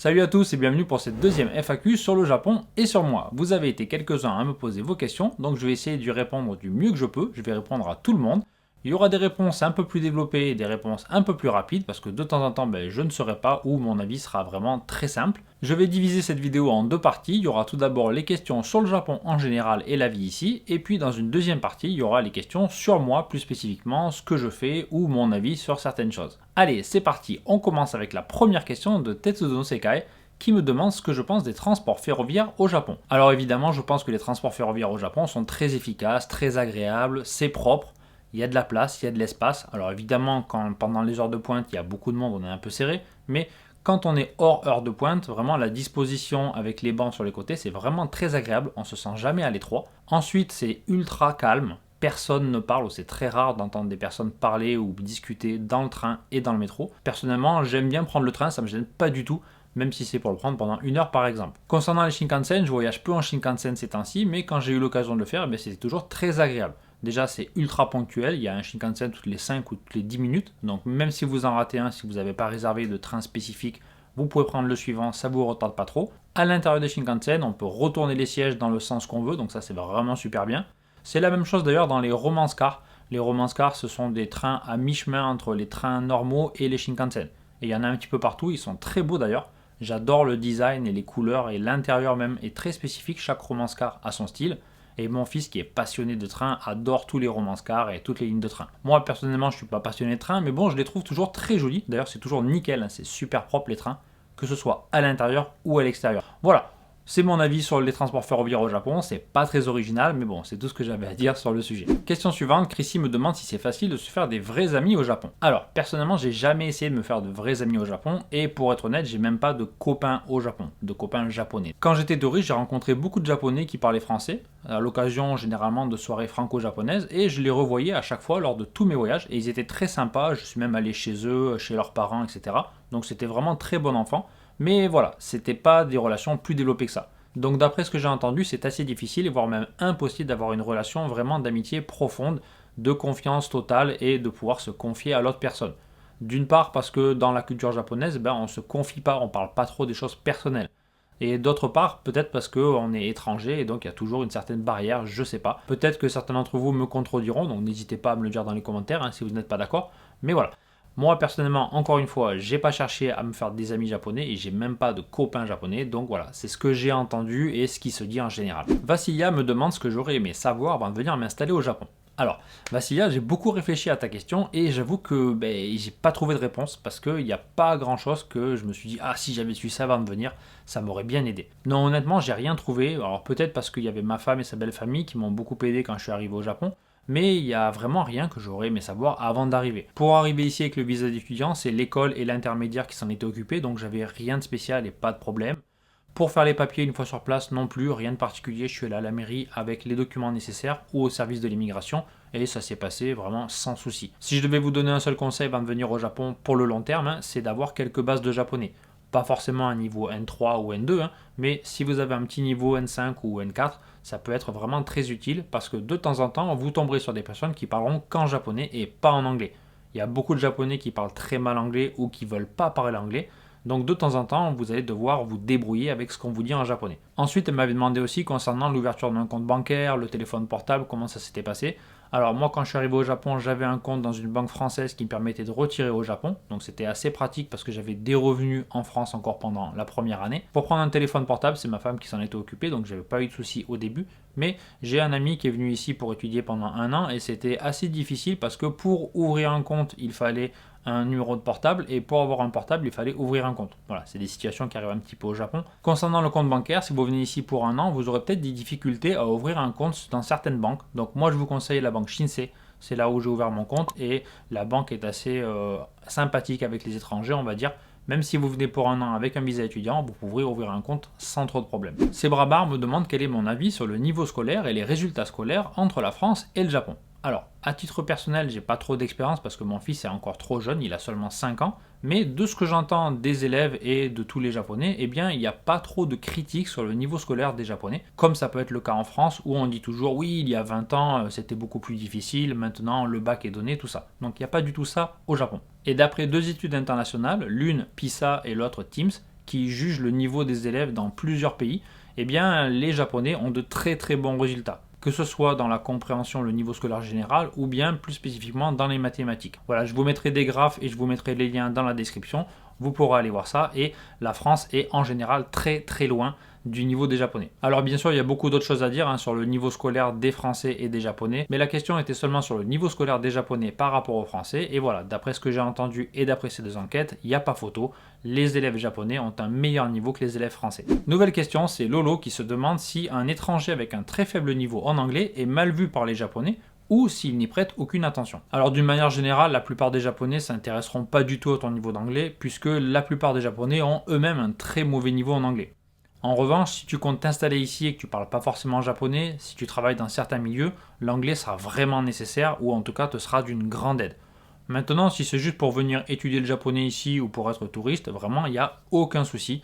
Salut à tous et bienvenue pour cette deuxième FAQ sur le Japon et sur moi. Vous avez été quelques-uns à me poser vos questions, donc je vais essayer d'y répondre du mieux que je peux. Je vais répondre à tout le monde. Il y aura des réponses un peu plus développées et des réponses un peu plus rapides parce que de temps en temps, je ne saurai pas ou mon avis sera vraiment très simple. Je vais diviser cette vidéo en deux parties. Il y aura tout d'abord les questions sur le Japon en général et la vie ici. Et puis dans une deuxième partie, il y aura les questions sur moi, plus spécifiquement ce que je fais ou mon avis sur certaines choses. Allez, c'est parti. On commence avec la première question de Tetsudo Sekai qui me demande ce que je pense des transports ferroviaires au Japon. Alors évidemment, je pense que les transports ferroviaires au Japon sont très efficaces, très agréables, c'est propre. Il y a de la place, il y a de l'espace. Alors évidemment, pendant les heures de pointe, il y a beaucoup de monde, on est un peu serré. Mais quand on est hors heure de pointe, vraiment la disposition avec les bancs sur les côtés, c'est vraiment très agréable. On se sent jamais à l'étroit. Ensuite, c'est ultra calme. Personne ne parle, ou c'est très rare d'entendre des personnes parler ou discuter dans le train et dans le métro. Personnellement, j'aime bien prendre le train, ça ne me gêne pas du tout, même si c'est pour le prendre pendant une heure par exemple. Concernant les Shinkansen, je voyage peu en Shinkansen ces temps-ci, mais quand j'ai eu l'occasion de le faire, c'était toujours très agréable. Déjà, c'est ultra ponctuel, il y a un Shinkansen toutes les 5 ou toutes les 10 minutes, donc même si vous en ratez un, si vous n'avez pas réservé de train spécifique, vous pouvez prendre le suivant, ça ne vous retarde pas trop. À l'intérieur des Shinkansen, on peut retourner les sièges dans le sens qu'on veut, donc ça c'est vraiment super bien. C'est la même chose d'ailleurs dans les romance cars. Les romance cars, ce sont des trains à mi-chemin entre les trains normaux et les Shinkansen. Et il y en a un petit peu partout, ils sont très beaux d'ailleurs. J'adore le design et les couleurs et l'intérieur même est très spécifique, chaque romance car a son style. Et mon fils qui est passionné de train adore tous les romance cars et toutes les lignes de train. Moi personnellement je ne suis pas passionné de train, mais bon je les trouve toujours très jolis. D'ailleurs c'est toujours nickel, c'est super propre les trains, que ce soit à l'intérieur ou à l'extérieur. Voilà. C'est mon avis sur les transports ferroviaires au Japon, c'est pas très original, mais bon, c'est tout ce que j'avais à dire sur le sujet. Question suivante, Chrissy me demande si c'est facile de se faire des vrais amis au Japon. Alors, personnellement, j'ai jamais essayé de me faire de vrais amis au Japon, et pour être honnête, j'ai même pas de copains au Japon, de copains japonais. Quand j'étais touriste, j'ai rencontré beaucoup de Japonais qui parlaient français, à l'occasion généralement de soirées franco-japonaises, et je les revoyais à chaque fois lors de tous mes voyages, et ils étaient très sympas, je suis même allé chez eux, chez leurs parents, etc. Donc c'était vraiment très bon enfant. Mais voilà, c'était pas des relations plus développées que ça. Donc d'après ce que j'ai entendu, c'est assez difficile, voire même impossible d'avoir une relation vraiment d'amitié profonde, de confiance totale et de pouvoir se confier à l'autre personne. D'une part parce que dans la culture japonaise, on se confie pas, on parle pas trop des choses personnelles. Et d'autre part, peut-être parce qu'on est étranger et donc il y a toujours une certaine barrière, je sais pas. Peut-être que certains d'entre vous me contrediront, donc n'hésitez pas à me le dire dans les commentaires si vous n'êtes pas d'accord. Mais voilà. Moi personnellement, encore une fois, j'ai pas cherché à me faire des amis japonais et j'ai même pas de copains japonais, donc voilà, c'est ce que j'ai entendu et ce qui se dit en général. Vassilia me demande ce que j'aurais aimé savoir avant de venir m'installer au Japon. Alors, Vassilia, j'ai beaucoup réfléchi à ta question et j'avoue que j'ai pas trouvé de réponse parce qu'il n'y a pas grand chose que je me suis dit ah si j'avais su ça avant de venir, ça m'aurait bien aidé. Non, honnêtement, j'ai rien trouvé. Alors peut-être parce qu'il y avait ma femme et sa belle famille qui m'ont beaucoup aidé quand je suis arrivé au Japon. Mais il n'y a vraiment rien que j'aurais aimé savoir avant d'arriver. Pour arriver ici avec le visa d'étudiant, c'est l'école et l'intermédiaire qui s'en étaient occupés, donc j'avais rien de spécial et pas de problème. Pour faire les papiers une fois sur place non plus, rien de particulier, je suis allé à la mairie avec les documents nécessaires ou au service de l'immigration et ça s'est passé vraiment sans souci. Si je devais vous donner un seul conseil avant de venir au Japon pour le long terme, c'est d'avoir quelques bases de japonais. Pas forcément un niveau N3 ou N2, mais si vous avez un petit niveau N5 ou N4, ça peut être vraiment très utile parce que de temps en temps, vous tomberez sur des personnes qui parleront qu'en japonais et pas en anglais. Il y a beaucoup de japonais qui parlent très mal anglais ou qui ne veulent pas parler anglais. Donc de temps en temps, vous allez devoir vous débrouiller avec ce qu'on vous dit en japonais. Ensuite, elle m'avait demandé aussi concernant l'ouverture d'un compte bancaire, le téléphone portable, comment ça s'était passé. Alors moi, quand je suis arrivé au Japon, j'avais un compte dans une banque française qui me permettait de retirer au Japon. Donc c'était assez pratique parce que j'avais des revenus en France encore pendant la première année. Pour prendre un téléphone portable, c'est ma femme qui s'en était occupée, donc j'avais pas eu de soucis au début. Mais j'ai un ami qui est venu ici pour étudier pendant un an et c'était assez difficile parce que pour ouvrir un compte, il fallait un numéro de portable et pour avoir un portable, il fallait ouvrir un compte. Voilà, c'est des situations qui arrivent un petit peu au Japon. Concernant le compte bancaire, si vous venez ici pour un an, vous aurez peut-être des difficultés à ouvrir un compte dans certaines banques. Donc moi, je vous conseille la banque Shinsei. C'est là où j'ai ouvert mon compte et la banque est assez sympathique avec les étrangers, on va dire. Même si vous venez pour un an avec un visa étudiant, vous pourrez ouvrir un compte sans trop de problèmes. Sebrabar me demande quel est mon avis sur le niveau scolaire et les résultats scolaires entre la France et le Japon. Alors, à titre personnel, j'ai pas trop d'expérience parce que mon fils est encore trop jeune, il a seulement 5 ans, mais de ce que j'entends des élèves et de tous les Japonais, il n'y a pas trop de critiques sur le niveau scolaire des Japonais, comme ça peut être le cas en France où on dit toujours oui, il y a 20 ans, c'était beaucoup plus difficile, maintenant le bac est donné, tout ça. Donc il n'y a pas du tout ça au Japon. Et d'après deux études internationales, l'une PISA et l'autre TIMSS, qui juge le niveau des élèves dans plusieurs pays, eh bien les Japonais ont de très très bons résultats, que ce soit dans la compréhension, le niveau scolaire général, ou bien plus spécifiquement dans les mathématiques. Voilà, je vous mettrai des graphes et je vous mettrai les liens dans la description, vous pourrez aller voir ça, et la France est en général très très loin du niveau des Japonais. Alors bien sûr, il y a beaucoup d'autres choses à dire sur le niveau scolaire des Français et des Japonais, mais la question était seulement sur le niveau scolaire des Japonais par rapport aux Français, et voilà, d'après ce que j'ai entendu et d'après ces deux enquêtes, il n'y a pas photo, les élèves japonais ont un meilleur niveau que les élèves français. Nouvelle question, c'est Lolo qui se demande si un étranger avec un très faible niveau en anglais est mal vu par les Japonais, ou s'ils n'y prêtent aucune attention. Alors d'une manière générale, la plupart des Japonais s'intéresseront pas du tout à ton niveau d'anglais, puisque la plupart des Japonais ont eux-mêmes un très mauvais niveau en anglais. En revanche, si tu comptes t'installer ici et que tu ne parles pas forcément japonais, si tu travailles dans certains milieux, l'anglais sera vraiment nécessaire ou en tout cas te sera d'une grande aide. Maintenant, si c'est juste pour venir étudier le japonais ici ou pour être touriste, vraiment, il n'y a aucun souci.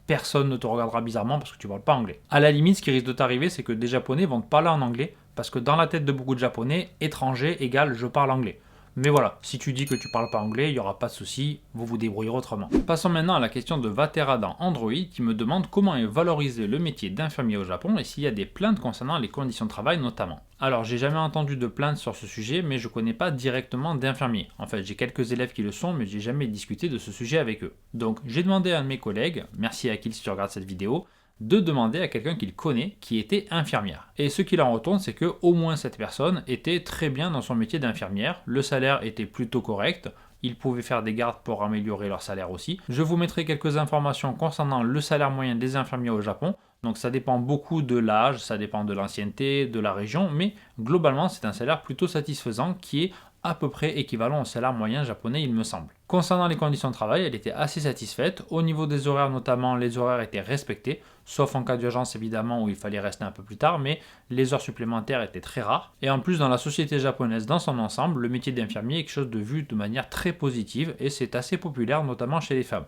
Personne ne te regardera bizarrement parce que tu ne parles pas anglais. À la limite, ce qui risque de t'arriver, c'est que des Japonais vont te parler en anglais parce que dans la tête de beaucoup de Japonais, étranger égale je parle anglais. Mais voilà, si tu dis que tu parles pas anglais, il n'y aura pas de souci, vous vous débrouillerez autrement. Passons maintenant à la question de Vatera dans Android qui me demande comment est valorisé le métier d'infirmier au Japon et s'il y a des plaintes concernant les conditions de travail notamment. Alors j'ai jamais entendu de plaintes sur ce sujet, mais je connais pas directement d'infirmiers. En fait, j'ai quelques élèves qui le sont, mais j'ai jamais discuté de ce sujet avec eux. Donc j'ai demandé à un de mes collègues, merci Akil si tu regardes cette vidéo, de demander à quelqu'un qu'il connaît qui était infirmière. Et ce qu'il en retourne, c'est que au moins cette personne était très bien dans son métier d'infirmière, le salaire était plutôt correct, ils pouvaient faire des gardes pour améliorer leur salaire aussi. Je vous mettrai quelques informations concernant le salaire moyen des infirmiers au Japon, donc ça dépend beaucoup de l'âge, ça dépend de l'ancienneté, de la région, mais globalement c'est un salaire plutôt satisfaisant qui est à peu près équivalent au salaire moyen japonais il me semble. Concernant les conditions de travail, elle était assez satisfaite. Au niveau des horaires notamment, les horaires étaient respectés, sauf en cas d'urgence évidemment où il fallait rester un peu plus tard, mais les heures supplémentaires étaient très rares. Et en plus dans la société japonaise dans son ensemble, le métier d'infirmier est quelque chose de vu de manière très positive et c'est assez populaire notamment chez les femmes.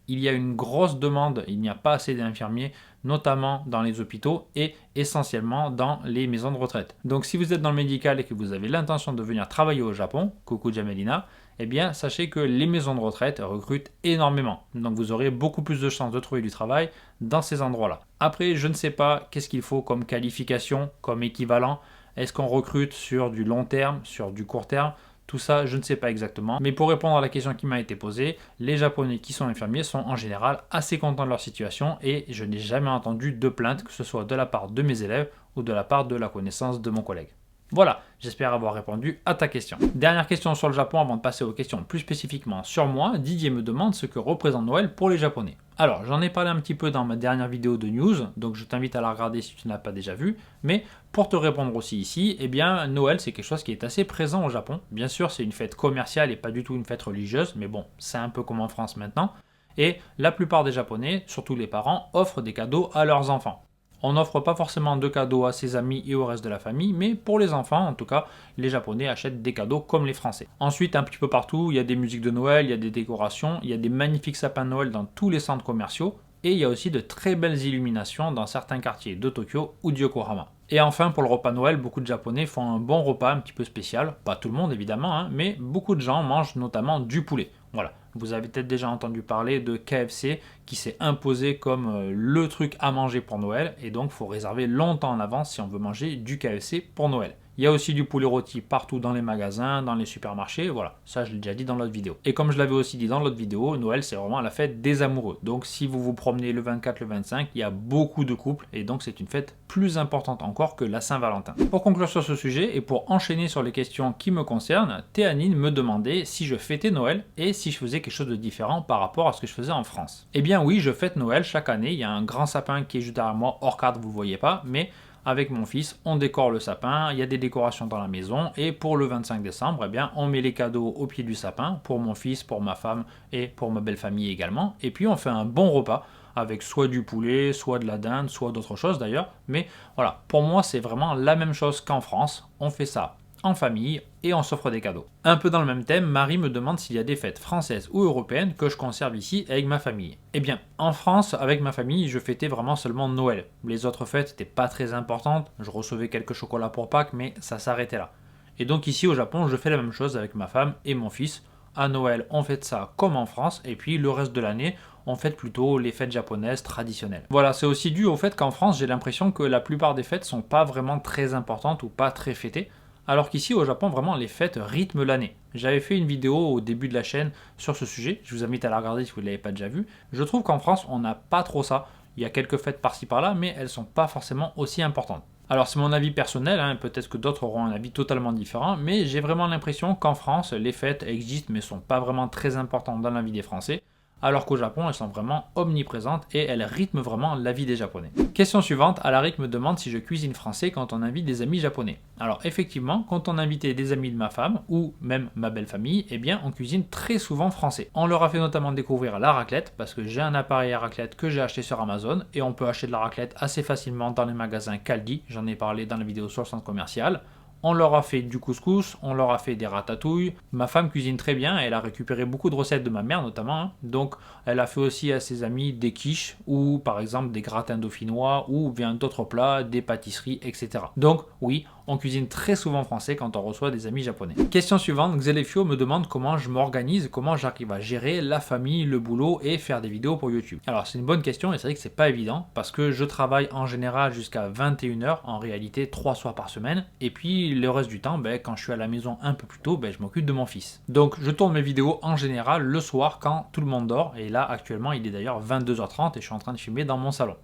Il y a une grosse demande, il n'y a pas assez d'infirmiers, notamment dans les hôpitaux et essentiellement dans les maisons de retraite. Donc si vous êtes dans le médical et que vous avez l'intention de venir travailler au Japon, coucou Jamelina, eh bien sachez que les maisons de retraite recrutent énormément. Donc vous aurez beaucoup plus de chances de trouver du travail dans ces endroits-là. Après, je ne sais pas qu'est-ce qu'il faut comme qualification, comme équivalent. Est-ce qu'on recrute sur du long terme, sur du court terme ? Tout ça, je ne sais pas exactement. Mais pour répondre à la question qui m'a été posée, les Japonais qui sont infirmiers sont en général assez contents de leur situation et je n'ai jamais entendu de plainte, que ce soit de la part de mes élèves ou de la part de la connaissance de mon collègue. Voilà, j'espère avoir répondu à ta question. Dernière question sur le Japon avant de passer aux questions plus spécifiquement sur moi. Didier me demande ce que représente Noël pour les Japonais. Alors, j'en ai parlé un petit peu dans ma dernière vidéo de news, donc je t'invite à la regarder si tu ne l'as pas déjà vue. Mais pour te répondre aussi ici, eh bien, Noël, c'est quelque chose qui est assez présent au Japon. Bien sûr, c'est une fête commerciale et pas du tout une fête religieuse, mais bon, c'est un peu comme en France maintenant. Et la plupart des Japonais, surtout les parents, offrent des cadeaux à leurs enfants. On n'offre pas forcément de cadeaux à ses amis et au reste de la famille, mais pour les enfants, en tout cas, les Japonais achètent des cadeaux comme les Français. Ensuite, un petit peu partout, il y a des musiques de Noël, il y a des décorations, il y a des magnifiques sapins de Noël dans tous les centres commerciaux, et il y a aussi de très belles illuminations dans certains quartiers de Tokyo ou de Yokohama. Et enfin, pour le repas Noël, beaucoup de Japonais font un bon repas un petit peu spécial, pas tout le monde évidemment, mais beaucoup de gens mangent notamment du poulet. Voilà, vous avez peut-être déjà entendu parler de KFC qui s'est imposé comme le truc à manger pour Noël et donc il faut réserver longtemps en avance si on veut manger du KFC pour Noël. Il y a aussi du poulet rôti partout dans les magasins, dans les supermarchés, voilà, ça je l'ai déjà dit dans l'autre vidéo. Et comme je l'avais aussi dit dans l'autre vidéo, Noël c'est vraiment la fête des amoureux. Donc si vous vous promenez le 24, le 25, il y a beaucoup de couples et donc c'est une fête plus importante encore que la Saint-Valentin. Pour conclure sur ce sujet et pour enchaîner sur les questions qui me concernent, Théanine me demandait si je fêtais Noël et si je faisais quelque chose de différent par rapport à ce que je faisais en France. Eh bien oui, je fête Noël chaque année, il y a un grand sapin qui est juste derrière moi, hors cadre vous ne le voyez pas, mais avec mon fils, on décore le sapin, il y a des décorations dans la maison et pour le 25 décembre, eh bien, on met les cadeaux au pied du sapin pour mon fils, pour ma femme et pour ma belle famille également. Et puis on fait un bon repas avec soit du poulet, soit de la dinde, soit d'autres choses d'ailleurs. Mais voilà, pour moi c'est vraiment la même chose qu'en France, on fait ça en famille et on s'offre des cadeaux. Un peu dans le même thème, Marie me demande s'il y a des fêtes françaises ou européennes que je conserve ici avec ma famille. Eh bien, en France, avec ma famille, je fêtais vraiment seulement Noël. Les autres fêtes n'étaient pas très importantes, je recevais quelques chocolats pour Pâques, mais ça s'arrêtait là. Et donc ici au Japon, je fais la même chose avec ma femme et mon fils. À Noël, on fête ça comme en France, et puis le reste de l'année, on fête plutôt les fêtes japonaises traditionnelles. Voilà, c'est aussi dû au fait qu'en France, j'ai l'impression que la plupart des fêtes sont pas vraiment très importantes ou pas très fêtées, alors qu'ici au Japon, vraiment, les fêtes rythment l'année. J'avais fait une vidéo au début de la chaîne sur ce sujet, je vous invite à la regarder si vous ne l'avez pas déjà vue. Je trouve qu'en France, on n'a pas trop ça. Il y a quelques fêtes par-ci par-là, mais elles ne sont pas forcément aussi importantes. Alors c'est mon avis personnel, hein, peut-être que d'autres auront un avis totalement différent, mais j'ai vraiment l'impression qu'en France, les fêtes existent mais ne sont pas vraiment très importantes dans la vie des Français, alors qu'au Japon, elles sont vraiment omniprésentes et elles rythment vraiment la vie des Japonais. Question suivante, Alaric me demande si je cuisine français quand on invite des amis japonais. Alors effectivement, quand on invitait des amis de ma femme, ou même ma belle famille, eh bien on cuisine très souvent français. On leur a fait notamment découvrir la raclette, parce que j'ai un appareil à raclette que j'ai acheté sur Amazon, et on peut acheter de la raclette assez facilement dans les magasins Caldi, j'en ai parlé dans la vidéo sur le centre commercial. On leur a fait du couscous, on leur a fait des ratatouilles. Ma femme cuisine très bien, elle a récupéré beaucoup de recettes de ma mère notamment. Hein. Donc elle a fait aussi à ses amis des quiches ou par exemple des gratins dauphinois ou bien d'autres plats, des pâtisseries, etc. Donc oui, on cuisine très souvent français quand on reçoit des amis japonais. Question suivante, Xelefio me demande comment je m'organise, comment j'arrive à gérer la famille, le boulot et faire des vidéos pour YouTube. Alors c'est une bonne question et c'est vrai que c'est pas évident parce que je travaille en général jusqu'à 21h, en réalité 3 soirs par semaine, et puis le reste du temps, quand je suis à la maison un peu plus tôt, je m'occupe de mon fils. Donc je tourne mes vidéos en général le soir quand tout le monde dort, et là actuellement il est d'ailleurs 22h30 et je suis en train de filmer dans mon salon.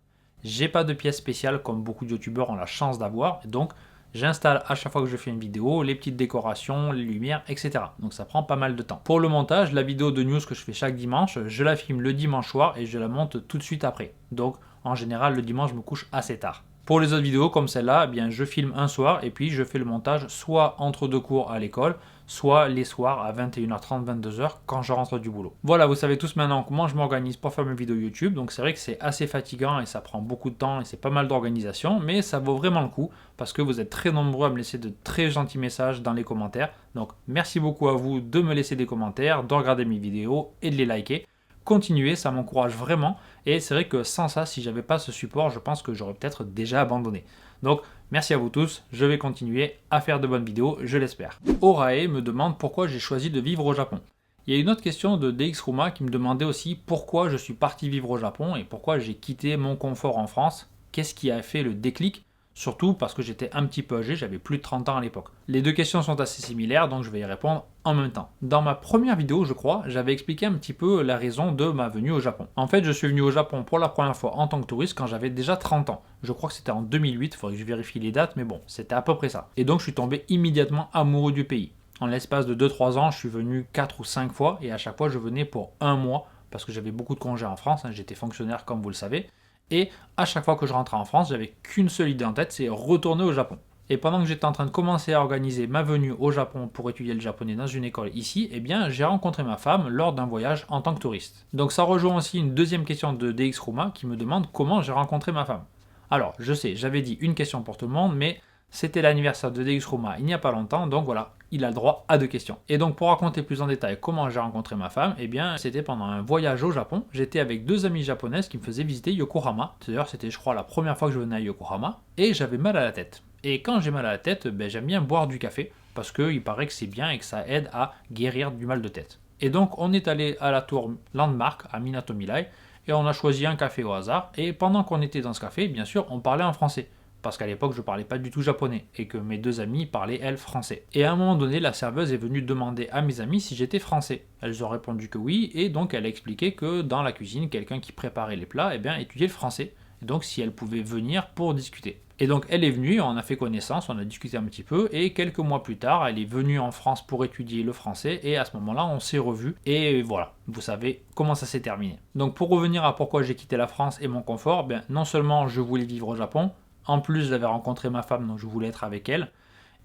J'ai pas de pièce spéciale comme beaucoup de youtubeurs ont la chance d'avoir, donc j'installe à chaque fois que je fais une vidéo les petites décorations, les lumières, etc. Donc ça prend pas mal de temps. Pour le montage, la vidéo de news que je fais chaque dimanche, je la filme le dimanche soir et je la monte tout de suite après. Donc en général, le dimanche, je me couche assez tard. Pour les autres vidéos comme celle-là, je filme un soir et puis je fais le montage soit entre deux cours à l'école, soit les soirs à 21h30, 22h quand je rentre du boulot. Voilà, vous savez tous maintenant comment je m'organise pour faire mes vidéos YouTube. Donc c'est vrai que c'est assez fatigant et ça prend beaucoup de temps et c'est pas mal d'organisation, mais ça vaut vraiment le coup parce que vous êtes très nombreux à me laisser de très gentils messages dans les commentaires. Donc merci beaucoup à vous de me laisser des commentaires, de regarder mes vidéos et de les liker. Continuez, ça m'encourage vraiment et c'est vrai que sans ça, si j'avais pas ce support, je pense que j'aurais peut-être déjà abandonné. Donc merci à vous tous, je vais continuer à faire de bonnes vidéos, je l'espère. Orae me demande pourquoi j'ai choisi de vivre au Japon. Il y a une autre question de DXRuma qui me demandait aussi pourquoi je suis parti vivre au Japon et pourquoi j'ai quitté mon confort en France. Qu'est-ce qui a fait le déclic ? Surtout parce que j'étais un petit peu âgé, j'avais plus de 30 ans à l'époque. Les deux questions sont assez similaires, donc je vais y répondre en même temps. Dans ma première vidéo, je crois, j'avais expliqué un petit peu la raison de ma venue au Japon. En fait, je suis venu au Japon pour la première fois en tant que touriste quand j'avais déjà 30 ans. Je crois que c'était en 2008, il faudrait que je vérifie les dates, mais bon, c'était à peu près ça. Et donc je suis tombé immédiatement amoureux du pays. En l'espace de 2-3 ans, je suis venu 4 ou 5 fois, et à chaque fois, je venais pour un mois, parce que j'avais beaucoup de congés en France, j'étais fonctionnaire comme vous le savez. Et à chaque fois que je rentrais en France, j'avais qu'une seule idée en tête, c'est retourner au Japon. Et pendant que j'étais en train de commencer à organiser ma venue au Japon pour étudier le japonais dans une école ici, j'ai rencontré ma femme lors d'un voyage en tant que touriste. Donc ça rejoint aussi une deuxième question de DXRuma qui me demande comment j'ai rencontré ma femme. Alors, je sais, j'avais dit une question pour tout le monde, mais c'était l'anniversaire de DXRuma il n'y a pas longtemps, donc voilà, il a le droit à 2 questions. Et donc pour raconter plus en détail comment j'ai rencontré ma femme, c'était pendant un voyage au Japon. J'étais avec 2 amies japonaises qui me faisaient visiter Yokohama. D'ailleurs c'était je crois la première fois que je venais à Yokohama, et j'avais mal à la tête. Et quand j'ai mal à la tête, j'aime bien boire du café, parce qu'il paraît que c'est bien et que ça aide à guérir du mal de tête. Et donc on est allé à la tour Landmark à Minato Milai, et on a choisi un café au hasard, et pendant qu'on était dans ce café, bien sûr, on parlait en français. Parce qu'à l'époque, je parlais pas du tout japonais, et que mes 2 amies parlaient, elles, français. Et à un moment donné, la serveuse est venue demander à mes amies si j'étais français. Elles ont répondu que oui, et donc elle a expliqué que dans la cuisine, quelqu'un qui préparait les plats, étudiait le français. Et donc si elle pouvait venir pour discuter. Et donc elle est venue, on a fait connaissance, on a discuté un petit peu, et quelques mois plus tard, elle est venue en France pour étudier le français, et à ce moment-là, on s'est revus, et voilà, vous savez comment ça s'est terminé. Donc pour revenir à pourquoi j'ai quitté la France et mon confort, non seulement je voulais vivre au Japon, en plus j'avais rencontré ma femme, donc je voulais être avec elle,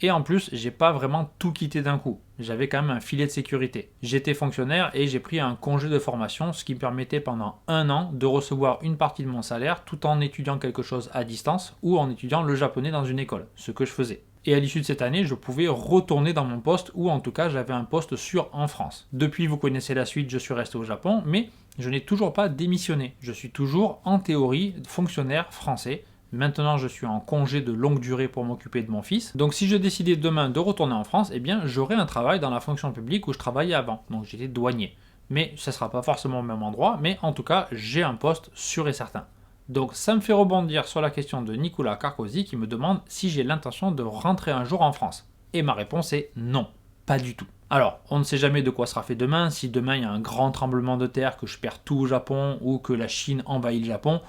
et en plus j'ai pas vraiment tout quitté d'un coup, j'avais quand même un filet de sécurité. J'étais fonctionnaire et j'ai pris un congé de formation, ce qui me permettait pendant 1 an de recevoir une partie de mon salaire tout en étudiant quelque chose à distance ou en étudiant le japonais dans une école, ce que je faisais. Et à l'issue de cette année, je pouvais retourner dans mon poste, ou en tout cas j'avais un poste sûr en France. Depuis, vous connaissez la suite, je suis resté au Japon, mais je n'ai toujours pas démissionné. Je suis toujours en théorie fonctionnaire français. Maintenant, je suis en congé de longue durée pour m'occuper de mon fils. Donc si je décidais demain de retourner en France, j'aurais un travail dans la fonction publique où je travaillais avant. Donc j'étais douanier. mais ça ne sera pas forcément au même endroit, mais en tout cas, j'ai un poste sûr et certain. Donc ça me fait rebondir sur la question de Nicolas Carcosi qui me demande si j'ai l'intention de rentrer un jour en France. Et ma réponse est non, pas du tout. Alors, on ne sait jamais de quoi sera fait demain, si demain il y a un grand tremblement de terre, que je perds tout au Japon ou que la Chine envahit le Japon,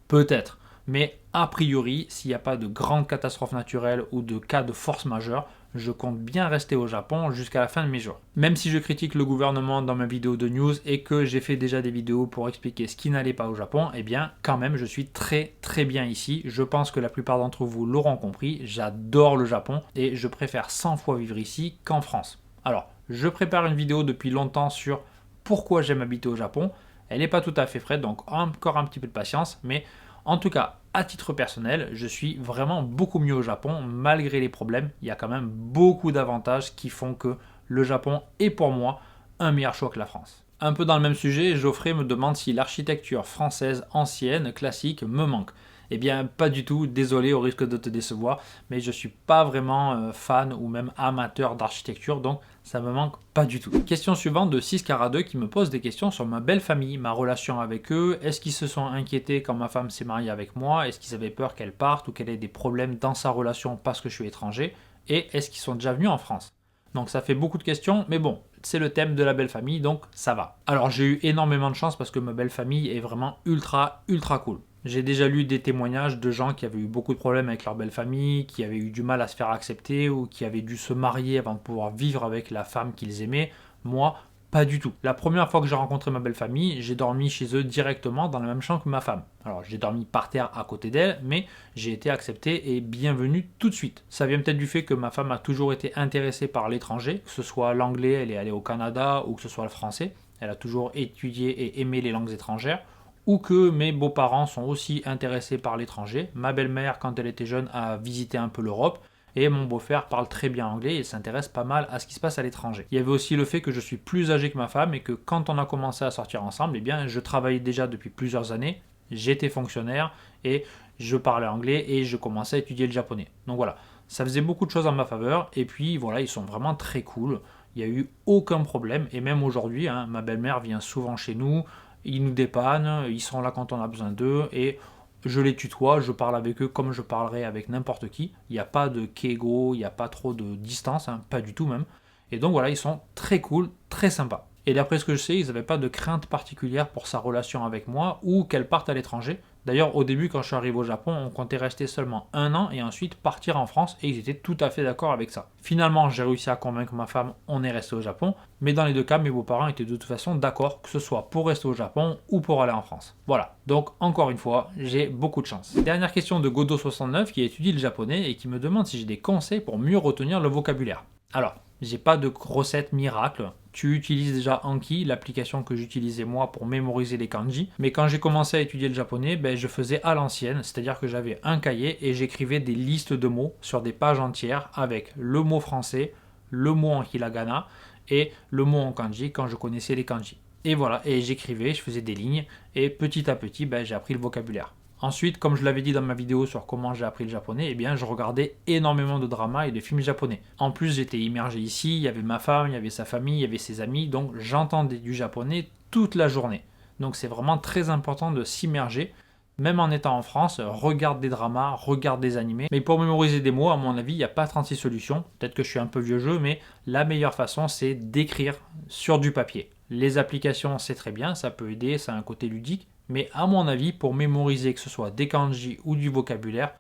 peut-être. Mais a priori, s'il n'y a pas de grande catastrophe naturelle ou de cas de force majeure, je compte bien rester au Japon jusqu'à la fin de mes jours. Même si je critique le gouvernement dans ma vidéo de news et que j'ai fait déjà des vidéos pour expliquer ce qui n'allait pas au Japon, eh bien quand même je suis très bien ici. Je pense que la plupart d'entre vous l'auront compris, j'adore le Japon et je préfère 100 fois vivre ici qu'en France. Alors, je prépare une vidéo depuis longtemps sur pourquoi j'aime habiter au Japon. Elle n'est pas tout à fait prête, donc encore un petit peu de patience, mais en tout cas, à titre personnel, je suis vraiment beaucoup mieux au Japon, malgré les problèmes. Il y a quand même beaucoup d'avantages qui font que le Japon est pour moi un meilleur choix que la France. Un peu dans le même sujet, Geoffrey me demande si l'architecture française ancienne, classique, me manque. Eh bien, pas du tout, désolé au risque de te décevoir, mais je ne suis pas vraiment fan ou même amateur d'architecture, donc ça me manque pas du tout. Question suivante de 6Cara2 qui me pose des questions sur ma belle famille, ma relation avec eux, est-ce qu'ils se sont inquiétés quand ma femme s'est mariée avec moi, est-ce qu'ils avaient peur qu'elle parte ou qu'elle ait des problèmes dans sa relation parce que je suis étranger, et est-ce qu'ils sont déjà venus en France? Donc ça fait beaucoup de questions, mais bon, c'est le thème de la belle famille, donc ça va. Alors j'ai eu énormément de chance parce que ma belle famille est vraiment ultra cool. J'ai déjà lu des témoignages de gens qui avaient eu beaucoup de problèmes avec leur belle famille, qui avaient eu du mal à se faire accepter ou qui avaient dû se marier avant de pouvoir vivre avec la femme qu'ils aimaient. Moi, pas du tout. La première fois que j'ai rencontré ma belle famille, j'ai dormi chez eux directement dans la même chambre que ma femme. Alors j'ai dormi par terre à côté d'elle, mais j'ai été accepté et bienvenu tout de suite. Ça vient peut-être du fait que ma femme a toujours été intéressée par l'étranger, que ce soit l'anglais, elle est allée au Canada, ou que ce soit le français. Elle a toujours étudié et aimé les langues étrangères. Ou que mes beaux-parents sont aussi intéressés par l'étranger. Ma belle-mère, quand elle était jeune, a visité un peu l'Europe. Et mon beau-frère parle très bien anglais et s'intéresse pas mal à ce qui se passe à l'étranger. Il y avait aussi le fait que je suis plus âgé que ma femme et que quand on a commencé à sortir ensemble, eh bien, je travaillais déjà depuis plusieurs années, j'étais fonctionnaire et je parlais anglais et je commençais à étudier le japonais. Donc voilà, ça faisait beaucoup de choses en ma faveur et puis voilà, ils sont vraiment très cool. Il n'y a eu aucun problème et même aujourd'hui, hein, ma belle-mère vient souvent chez nous, ils nous dépannent, ils sont là quand on a besoin d'eux et je les tutoie, je parle avec eux comme je parlerais avec n'importe qui. Il n'y a pas de kego, il n'y a pas trop de distance, hein, pas du tout même. Et donc voilà, ils sont très cool, très sympas. Et d'après ce que je sais, ils n'avaient pas de crainte particulière pour sa relation avec moi ou qu'elle parte à l'étranger. D'ailleurs, au début, quand je suis arrivé au Japon, on comptait rester seulement 1 an et ensuite partir en France et ils étaient tout à fait d'accord avec ça. Finalement, j'ai réussi à convaincre ma femme, on est resté au Japon, mais dans les deux cas, mes beaux-parents étaient de toute façon d'accord, que ce soit pour rester au Japon ou pour aller en France. Voilà, donc encore une fois, j'ai beaucoup de chance. Dernière question de Godo69 qui étudie le japonais et qui me demande si j'ai des conseils pour mieux retenir le vocabulaire. Alors, j'ai pas de recette miracle. Tu utilises déjà Anki, l'application que j'utilisais moi pour mémoriser les kanji. Mais quand j'ai commencé à étudier le japonais, je faisais à l'ancienne, c'est-à-dire que j'avais un cahier et j'écrivais des listes de mots sur des pages entières avec le mot français, le mot en hiragana et le mot en kanji quand je connaissais les kanji. Et voilà, et j'écrivais, je faisais des lignes et petit à petit, j'ai appris le vocabulaire. Ensuite, comme je l'avais dit dans ma vidéo sur comment j'ai appris le japonais, je regardais énormément de dramas et de films japonais. En plus, j'étais immergé ici, il y avait ma femme, il y avait sa famille, il y avait ses amis, donc j'entendais du japonais toute la journée. Donc c'est vraiment très important de s'immerger. Même en étant en France, regarde des dramas, regarde des animés. Mais pour mémoriser des mots, à mon avis, il n'y a pas 36 solutions. Peut-être que je suis un peu vieux jeu, mais la meilleure façon, c'est d'écrire sur du papier. Les applications, c'est très bien, ça peut aider, ça a un côté ludique. Mais à mon avis, pour mémoriser que ce soit des kanji ou du vocabulaire,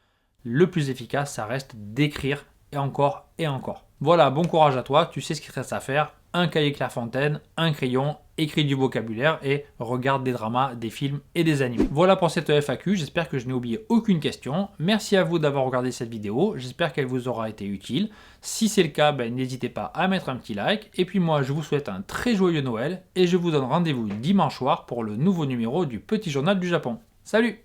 le plus efficace, ça reste d'écrire et encore et encore. Voilà, bon courage à toi, tu sais ce qu'il te reste à faire. Un cahier Clairefontaine, un crayon, écris du vocabulaire et regarde des dramas, des films et des animés. Voilà pour cette FAQ, j'espère que je n'ai oublié aucune question. Merci à vous d'avoir regardé cette vidéo, j'espère qu'elle vous aura été utile. Si c'est le cas, n'hésitez pas à mettre un petit like. Et puis moi, je vous souhaite un très joyeux Noël et je vous donne rendez-vous dimanche soir pour le nouveau numéro du Petit Journal du Japon. Salut!